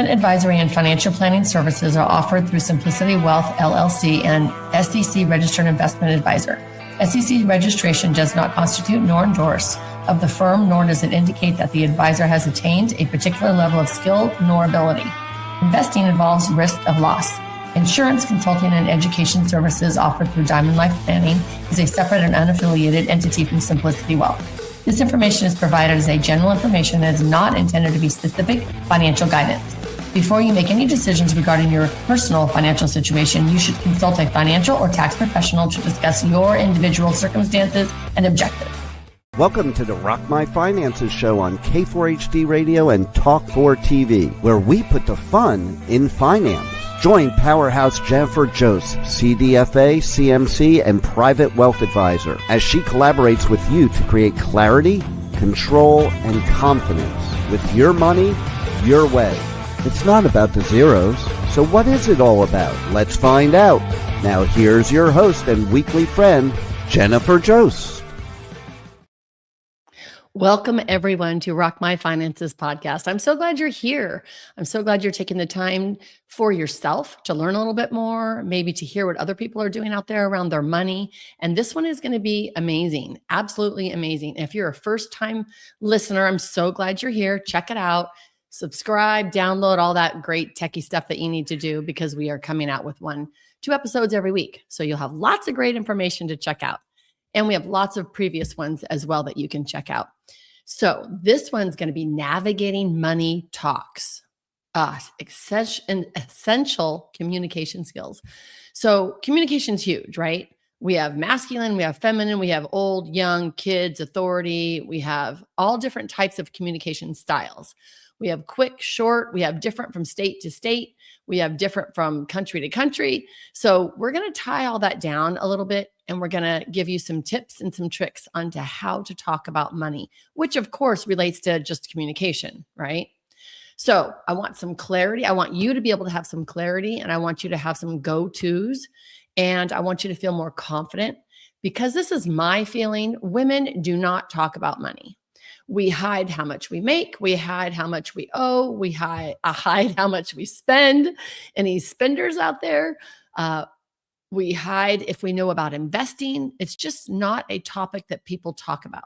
Investment advisory and financial planning services are offered through Simplicity Wealth, LLC, and SEC Registered Investment Advisor. SEC registration does not constitute nor endorse of the firm, nor does it indicate that the advisor has attained a particular level of skill nor ability. Investing involves risk of loss. Insurance, consulting, and education services offered through Diamond Life Planning is a separate and unaffiliated entity from Simplicity Wealth. This information is provided as a general information and is not intended to be specific financial guidance. Before you make any decisions regarding your personal financial situation, you should consult a financial or tax professional to discuss your individual circumstances and objectives. Welcome to the Rock My Finances show on K4HD Radio and Talk4 TV, where we put the fun in finance. Join Powerhouse Jennifer Jose, CDFA, CMC, and Private Wealth Advisor, as she collaborates with you to create clarity, control, and confidence with your money, your way. It's not about the zeros, so what is it all about? Let's find out. Now here's your host and weekly friend, Jennifer Jose. Welcome, everyone, to Rock My Finances podcast. I'm so glad you're here. I'm so glad you're taking the time for yourself to learn a little bit more, maybe to hear what other people are doing out there around their money. And this one is going to be amazing, absolutely amazing. If you're a first-time listener, I'm so glad you're here. Check it out. Subscribe, download all that great techie stuff that you need to do, because we are coming out with 1-2 episodes every week. So you'll have lots of great information to check out. And we have lots of previous ones as well that you can check out. So this one's going to be navigating money talks, essential communication skills. So communication's huge, right? We have masculine, we have feminine, we have old, young, kids, authority. We have all different types of communication styles. We have quick, short, we have different from state to state. We have different from country to country. So we're going to tie all that down a little bit, and we're going to give you some tips and some tricks onto how to talk about money, which of course relates to just communication, right? So I want some clarity. I want you to be able to have some clarity, and I want you to have some go-tos, and I want you to feel more confident, because this is my feeling. Women do not talk about money. We hide how much we make. We hide how much we owe. We hide how much we spend. Any spenders out there? We hide if we know about investing. It's just not a topic that people talk about.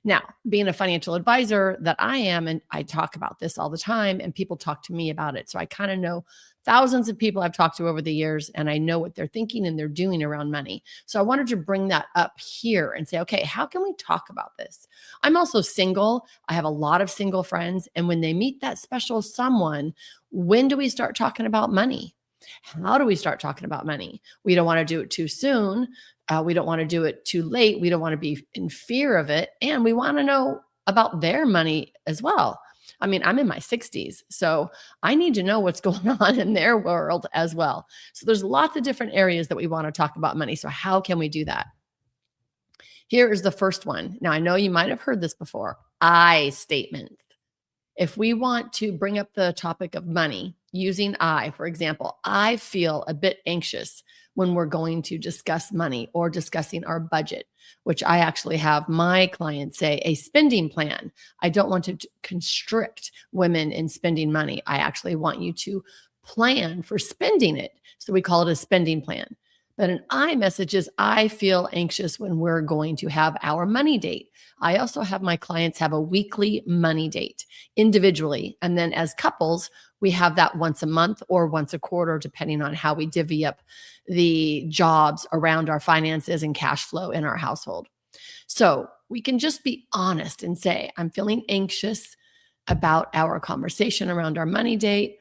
Now, being a financial advisor that I am, and I talk about this all the time, and people talk to me about it. So I kind of know thousands of people I've talked to over the years, and I know what they're thinking and they're doing around money. So I wanted to bring that up here and say, okay, how can we talk about this? I'm also single. I have a lot of single friends. And when they meet that special someone, when do we start talking about money? How do we start talking about money? We don't want to do it too soon. We don't want to do it too late. We don't want to be in fear of it. And we want to know about their money as well. I mean, I'm in my 60s, so I need to know what's going on in their world as well. So there's lots of different areas that we want to talk about money. So how can we do that? Here is the first one. Now, I know you might have heard this before. I statement. If we want to bring up the topic of money using I, for example, I feel a bit anxious when we're going to discuss money or discussing our budget, which I actually have my clients say a spending plan. I don't want to constrict women in spending money. I actually want you to plan for spending it. So we call it a spending plan. But an I message is I feel anxious when we're going to have our money date. I also have my clients have a weekly money date individually. And then as couples, we have that once a month or once a quarter, depending on how we divvy up the jobs around our finances and cash flow in our household. So we can just be honest and say, I'm feeling anxious about our conversation around our money date.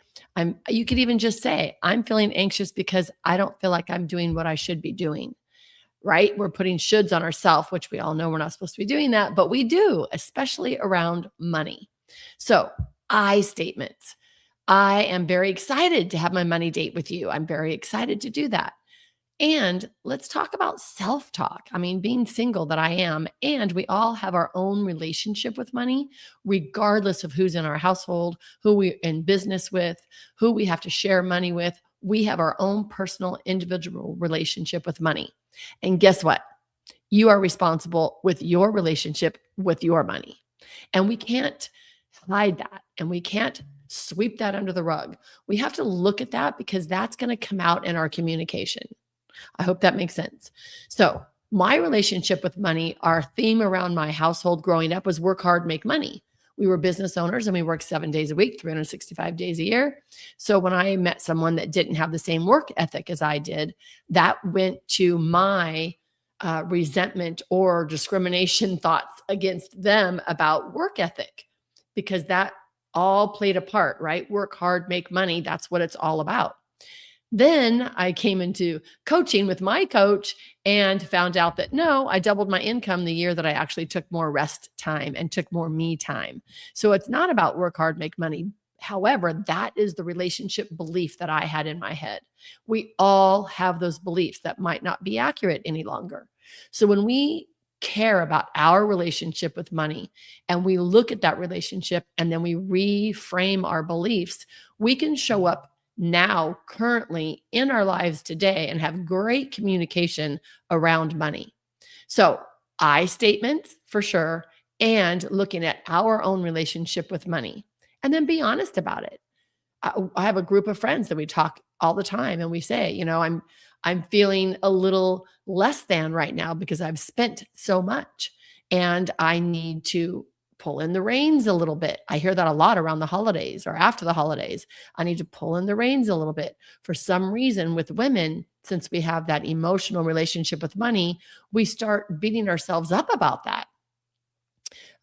You could even just say, I'm feeling anxious because I don't feel like I'm doing what I should be doing, right? We're putting shoulds on ourselves, which we all know we're not supposed to be doing that, but we do, especially around money. So I statements. I am very excited to have my money date with you. I'm very excited to do that. And let's talk about self-talk. I mean, being single that I am, and we all have our own relationship with money, regardless of who's in our household, who we're in business with, who we have to share money with. We have our own personal, individual relationship with money. And guess what? You are responsible with your relationship with your money. And we can't hide that. And we can't sweep that under the rug. We have to look at that because that's going to come out in our communication. I hope that makes sense. So my relationship with money, our theme around my household growing up was work hard, make money. We were business owners and we worked 7 days a week, 365 days a year. So when I met someone that didn't have the same work ethic as I did, that went to my resentment or discrimination thoughts against them about work ethic, because that all played a part, right? Work hard, make money. That's what it's all about. Then I came into coaching with my coach and found out that no, I doubled my income the year that I actually took more rest time and took more me time. So it's not about work hard, make money. However, that is the relationship belief that I had in my head. We all have those beliefs that might not be accurate any longer. So when we care about our relationship with money and we look at that relationship and then we reframe our beliefs, we can show up now currently in our lives today and have great communication around money. So I statements for sure, and looking at our own relationship with money, and then be honest about it. I have a group of friends that we talk all the time and we say, I'm feeling a little less than right now because I've spent so much and I need to pull in the reins a little bit. I hear that a lot around the holidays or after the holidays. I need to pull in the reins a little bit. For some reason with women, since we have that emotional relationship with money, we start beating ourselves up about that.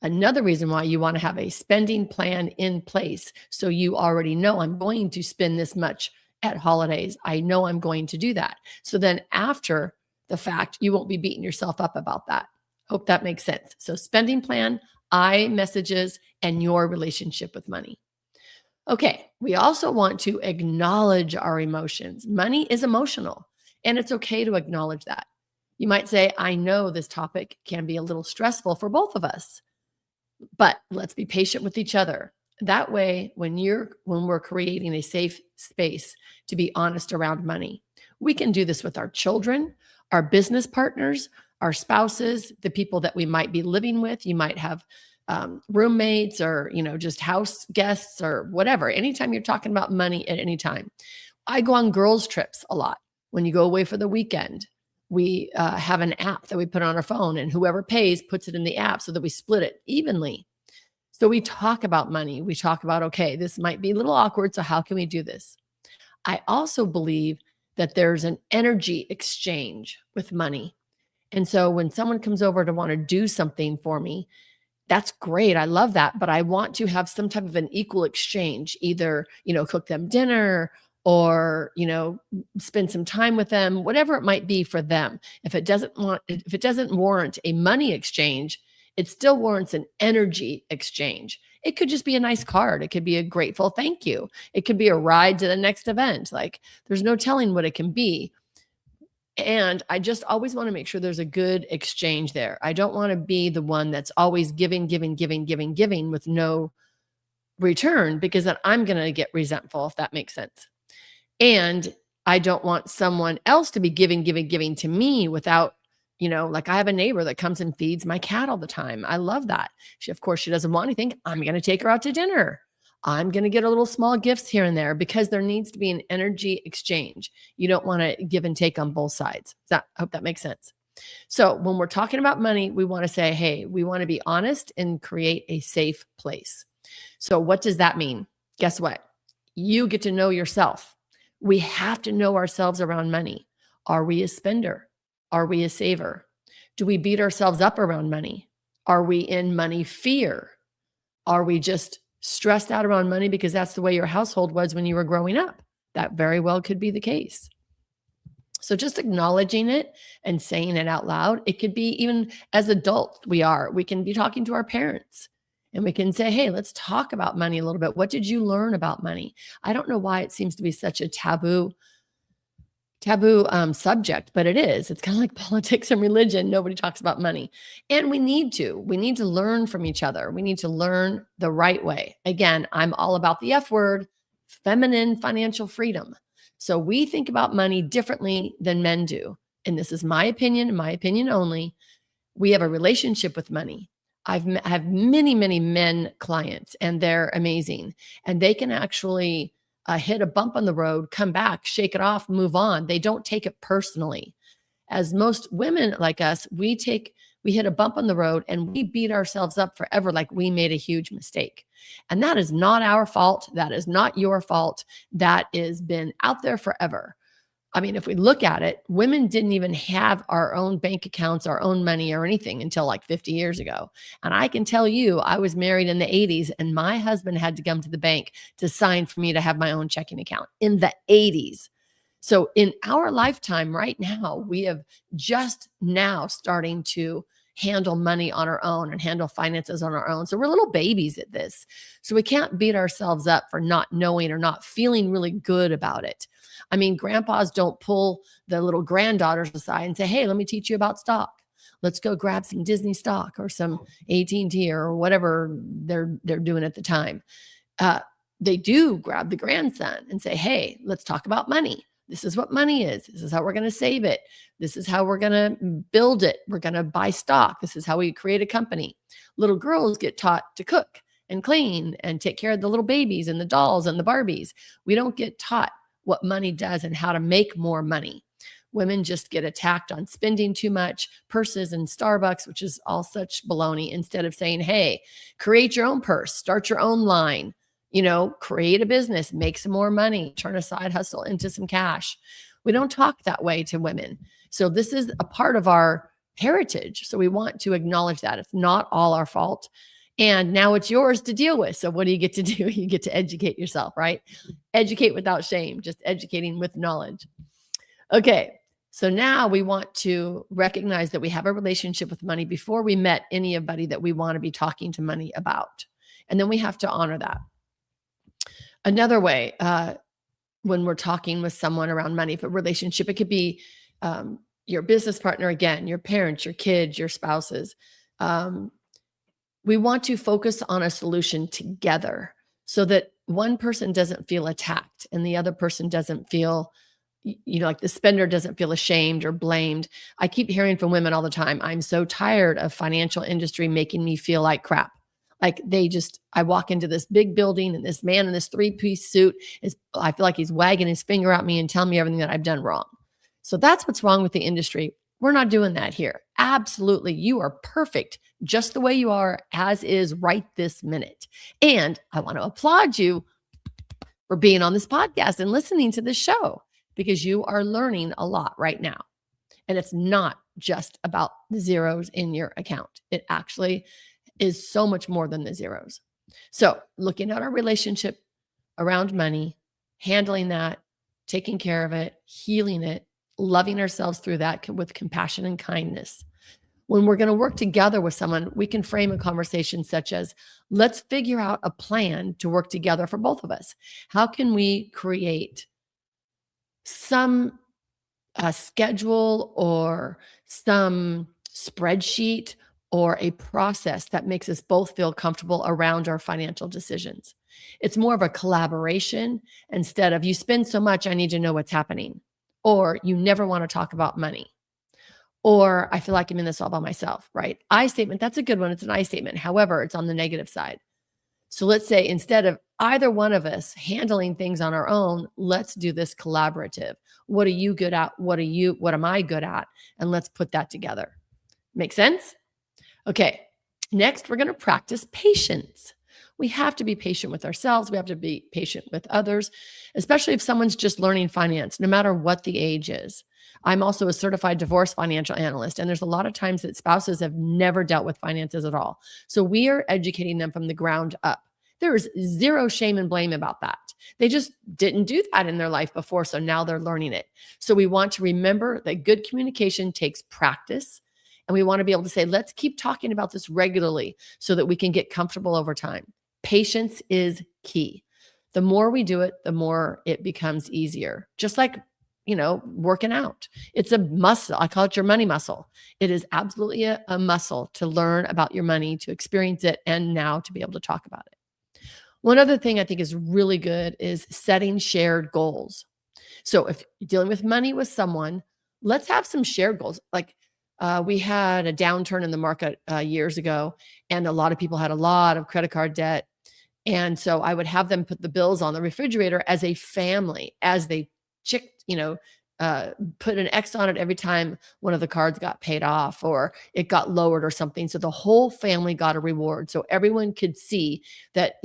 Another reason why you want to have a spending plan in place. So you already know I'm going to spend this much at holidays. I know I'm going to do that. So then after the fact, you won't be beating yourself up about that. Hope that makes sense. So spending plan, I messages, and your relationship with money. Okay, we also want to acknowledge our emotions. Money is emotional, and it's okay to acknowledge that. You might say, I know this topic can be a little stressful for both of us, but let's be patient with each other. That way, when we're creating a safe space to be honest around money, we can do this with our children, our business partners, our spouses, the people that we might be living with. You might have roommates or, just house guests or whatever. Anytime you're talking about money at any time. I go on girls' trips a lot. When you go away for the weekend, we have an app that we put on our phone, and whoever pays puts it in the app so that we split it evenly. So we talk about money. We talk about, okay, this might be a little awkward, so how can we do this? I also believe that there's an energy exchange with money. And so when someone comes over to want to do something for me, that's great. I love that. But I want to have some type of an equal exchange, either, cook them dinner or, spend some time with them, whatever it might be for them. If it doesn't warrant a money exchange, it still warrants an energy exchange. It could just be a nice card. It could be a grateful thank you. It could be a ride to the next event. Like, there's no telling what it can be. And I just always want to make sure there's a good exchange there. I don't want to be the one that's always giving with no return, because then I'm going to get resentful, if that makes sense. And I don't want someone else to be giving to me without, like I have a neighbor that comes and feeds my cat all the time. I love that. Of course, she doesn't want anything. I'm going to take her out to dinner. I'm going to get a little small gifts here and there, because there needs to be an energy exchange. You don't want to give and take on both sides. I hope that makes sense. So when we're talking about money, we want to say, hey, we want to be honest and create a safe place. So what does that mean? Guess what? You get to know yourself. We have to know ourselves around money. Are we a spender? Are we a saver? Do we beat ourselves up around money? Are we in money fear? Are we just stressed out around money because that's the way your household was when you were growing up? That very well could be the case. So just acknowledging it and saying it out loud. It could be even as adults we can be talking to our parents and we can say, hey, let's talk about money a little bit. What did you learn about money? I don't know why it seems to be such a taboo subject, but it is. It's kind of like politics and religion. Nobody talks about money. And we need to learn from each other. We need to learn the right way. Again, I'm all about the F word, feminine financial freedom. So we think about money differently than men do. And this is my opinion only. We have a relationship with money. I have many, many men clients, and they're amazing. And they can actually hit a bump on the road, come back, shake it off, move on. They don't take it personally. As most women like us, we hit a bump on the road and we beat ourselves up forever like we made a huge mistake. And that is not our fault. That is not your fault. That has been out there forever. I mean, if we look at it, women didn't even have our own bank accounts, our own money or anything until like 50 years ago. And I can tell you, I was married in the 80s and my husband had to come to the bank to sign for me to have my own checking account in the 80s. So in our lifetime right now, we have just now starting to handle money on our own and handle finances on our own. So we're little babies at this. So we can't beat ourselves up for not knowing or not feeling really good about it. I mean, grandpas don't pull the little granddaughters aside and say, hey, let me teach you about stock. Let's go grab some Disney stock or some AT&T or whatever they're doing at the time. They do grab the grandson and say, hey, let's talk about money. This is what money is. This is how we're going to save it. This is how we're going to build it. We're going to buy stock. This is how we create a company. Little girls get taught to cook and clean and take care of the little babies and the dolls and the Barbies. We don't get taught what money does and how to make more money. Women just get attacked on spending too much, purses and Starbucks, which is all such baloney, instead of saying, hey, create your own purse, start your own line, create a business, make some more money, turn a side hustle into some cash. We don't talk that way to women. So this is a part of our heritage. So we want to acknowledge that. It's not all our fault. And now it's yours to deal with. So what do you get to do? You get to educate yourself, right? Educate without shame, just educating with knowledge. Okay. So now we want to recognize that we have a relationship with money before we met anybody that we want to be talking to money about. And then we have to honor that. Another way, when we're talking with someone around money, if a relationship, it could be your business partner, again, your parents, your kids, your spouses. We want to focus on a solution together so that one person doesn't feel attacked and the other person doesn't feel, like the spender doesn't feel ashamed or blamed. I keep hearing from women all the time, I'm so tired of financial industry making me feel like crap. Like I walk into this big building and this man in this 3-piece suit I feel like he's wagging his finger at me and telling me everything that I've done wrong. So that's what's wrong with the industry. We're not doing that here. Absolutely. You are perfect just the way you are, as is right this minute. And I want to applaud you for being on this podcast and listening to this show because you are learning a lot right now. And it's not just about the zeros in your account. It actually is so much more than the zeros. So looking at our relationship around money, handling that, taking care of it, healing it, loving ourselves through that with compassion and kindness. When we're going to work together with someone, we can frame a conversation such as, let's figure out a plan to work together for both of us. How can we create some schedule or some spreadsheet or a process that makes us both feel comfortable around our financial decisions? It's more of a collaboration instead of you spend so much, I need to know what's happening. Or you never want to talk about money. Or I feel like I'm in this all by myself, right? I statement, that's a good one. It's an I statement. However, it's on the negative side. So let's say instead of either one of us handling things on our own, let's do this collaborative. What are you good at? What am I good at? And let's put that together. Make sense? Okay. Next, we're going to practice patience. We have to be patient with ourselves. We have to be patient with others, especially if someone's just learning finance, no matter what the age is. I'm also a certified divorce financial analyst, and there's a lot of times that spouses have never dealt with finances at all. So we are educating them from the ground up. There is zero shame and blame about that. They just didn't do that in their life before, so now they're learning it. So we want to remember that good communication takes practice, and we want to be able to say, let's keep talking about this regularly so that we can get comfortable over time. Patience is key. The more we do it, the more it becomes easier. Just like, working out. It's a muscle. I call it your money muscle. It is absolutely a muscle to learn about your money, to experience it, and now to be able to talk about it. One other thing I think is really good is setting shared goals. So if you're dealing with money with someone, let's have some shared goals. Like we had a downturn in the market years ago, and a lot of people had a lot of credit card debt. And so I would have them put the bills on the refrigerator as a family, as they put an X on it every time one of the cards got paid off or it got lowered or something. So the whole family got a reward. So everyone could see that,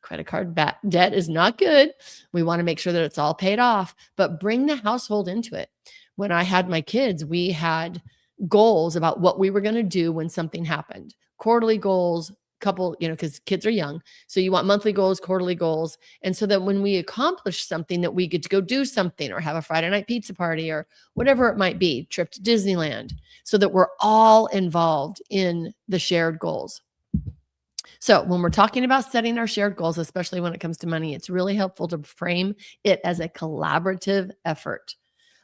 credit card debt is not good. We want to make sure that it's all paid off, but bring the household into it. When I had my kids, we had goals about what we were going to do when something happened. Quarterly goals, because kids are young. So you want monthly goals, quarterly goals. And so that when we accomplish something, that we get to go do something or have a Friday night pizza party or whatever it might be, trip to Disneyland, so that we're all involved in the shared goals. So when we're talking about setting our shared goals, especially when it comes to money, it's really helpful to frame it as a collaborative effort.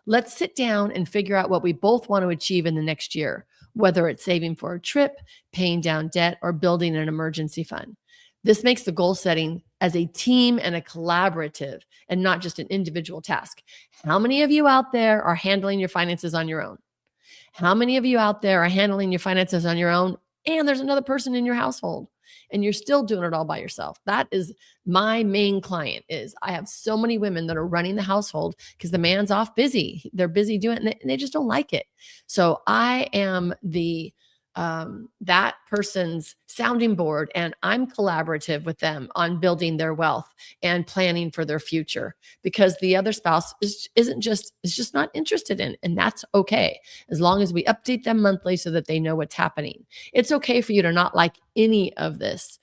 Let's sit down and figure out what we both want to achieve in the next year, whether it's saving for a trip, paying down debt, or building an emergency fund. This makes the goal setting as a team and a collaborative and not just an individual task. How many of you out there are handling your finances on your own? How many of you out there are handling your finances on your own and there's another person in your household and you're still doing it all by yourself? That is my main client. I have so many women that are running the household because the man's off busy. They're busy doing it and they just don't like it. So I am that person's sounding board, and I'm collaborative with them on building their wealth and planning for their future, because the other spouse is just not interested in, and that's okay. As long as we update them monthly so that they know what's happening. It's okay for you to not like any of this.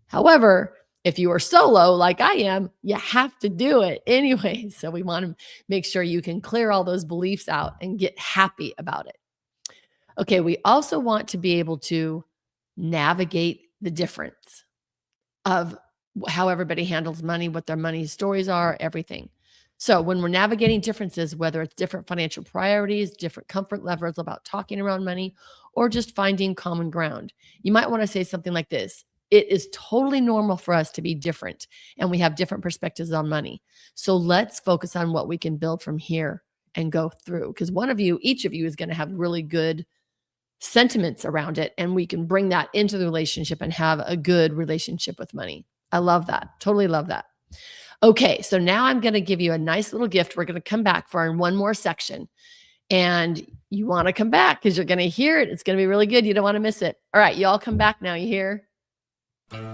However, if you are solo like I am, you have to do it anyway. So we want to make sure you can clear all those beliefs out and get happy about it. Okay, we also want to be able to navigate the difference of how everybody handles money, what their money stories are, everything. So when we're navigating differences, whether it's different financial priorities, different comfort levels about talking around money, or just finding common ground, you might want to say something like this: it is totally normal for us to be different, and we have different perspectives on money. So let's focus on what we can build from here and go through, because each of you is going to have really good sentiments around it, and we can bring that into the relationship and have a good relationship with money. I love that. Totally love that. Okay, so now I'm going to give you a nice little gift. We're going to come back for one more section, and you want to come back because you're going to hear it. It's going to be really good. You don't want to miss it. All right, you all come back now. You hear?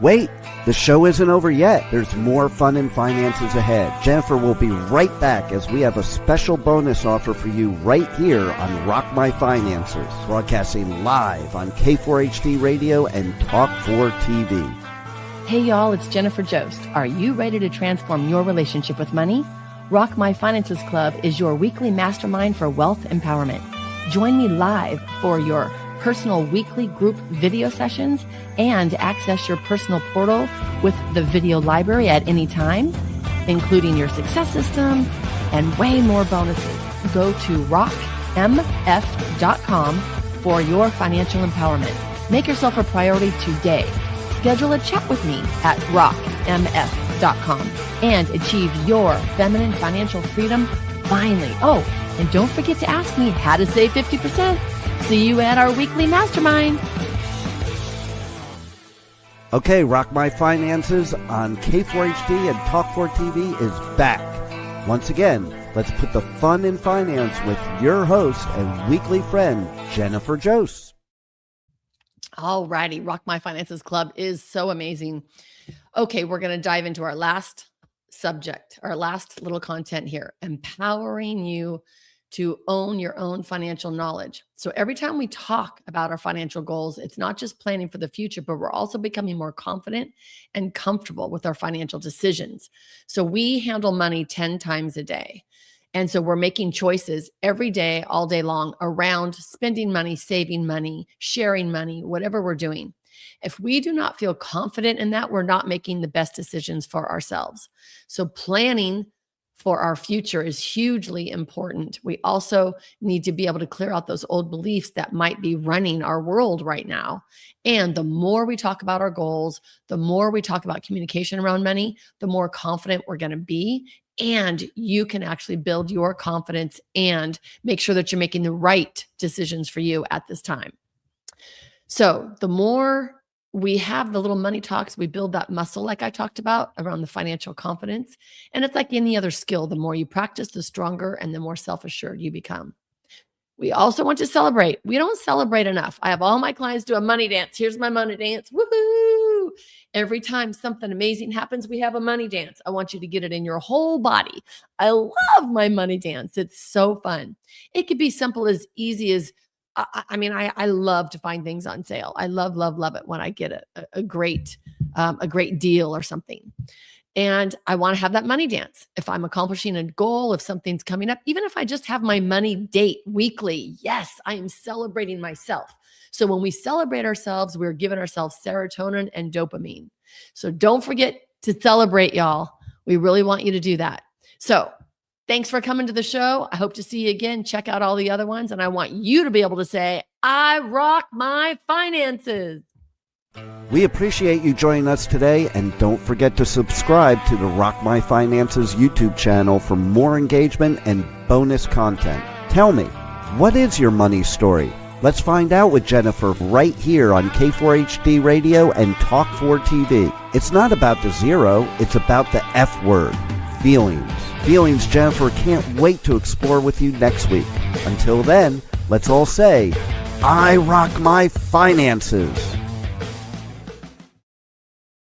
Wait, the show isn't over yet. There's more fun and finances ahead. Jennifer will be right back as we have a special bonus offer for you right here on Rock My Finances, broadcasting live on K4HD Radio and Talk4 TV. Hey y'all, it's Jennifer Jost. Are you ready to transform your relationship with money? Rock My Finances Club is your weekly mastermind for wealth empowerment. Join me live for your personal weekly group video sessions and access your personal portal with the video library at any time, including your success system and way more bonuses. Go to rockmf.com for your financial empowerment. Make yourself a priority today. Schedule a chat with me at rockmf.com and achieve your feminine financial freedom finally. Oh, and don't forget to ask me how to save 50%. See you at our weekly mastermind. Okay, Rock My Finances on K4HD and Talk4 TV is back. Once again, let's put the fun in finance with your host and weekly friend, Jennifer Jost. All righty, Rock My Finances Club is so amazing. Okay, we're going to dive into our last subject, our last little content here, empowering you to own your own financial knowledge. So every time we talk about our financial goals, it's not just planning for the future, but we're also becoming more confident and comfortable with our financial decisions. So we handle money 10 times a day. And so we're making choices every day, all day long, around spending money, saving money, sharing money, whatever we're doing. If we do not feel confident in that, we're not making the best decisions for ourselves. So planning for our future is hugely important. We also need to be able to clear out those old beliefs that might be running our world right now. And the more we talk about our goals, the more we talk about communication around money, the more confident we're going to be and you can actually build your confidence and make sure that you're making the right decisions for you at this time. So the more we have the little money talks, we build that muscle like I talked about around the financial confidence. And it's like any other skill. The more you practice, the stronger and the more self-assured you become. We also want to celebrate. We don't celebrate enough. I have all my clients do a money dance. Here's my money dance. Woohoo! Every time something amazing happens, we have a money dance. I want you to get it in your whole body. I love my money dance. It's so fun. It could be simple as easy as, I love to find things on sale. I love it when I get a great deal or something. And I want to have that money dance. If I'm accomplishing a goal, if something's coming up, even if I just have my money date weekly, yes, I am celebrating myself. So when we celebrate ourselves, we're giving ourselves serotonin and dopamine. So don't forget to celebrate, y'all. We really want you to do that. So thanks for coming to the show. I hope to see you again. Check out all the other ones. And I want you to be able to say, I rock my finances. We appreciate you joining us today, and don't forget to subscribe to the Rock My Finances YouTube channel for more engagement and bonus content. Tell me, what is your money story? Let's find out with Jennifer right here on K4HD Radio and Talk4TV. It's not about the zero, it's about the F word, feelings. Feelings Jennifer can't wait to explore with you next week. Until then, let's all say, I rock my finances.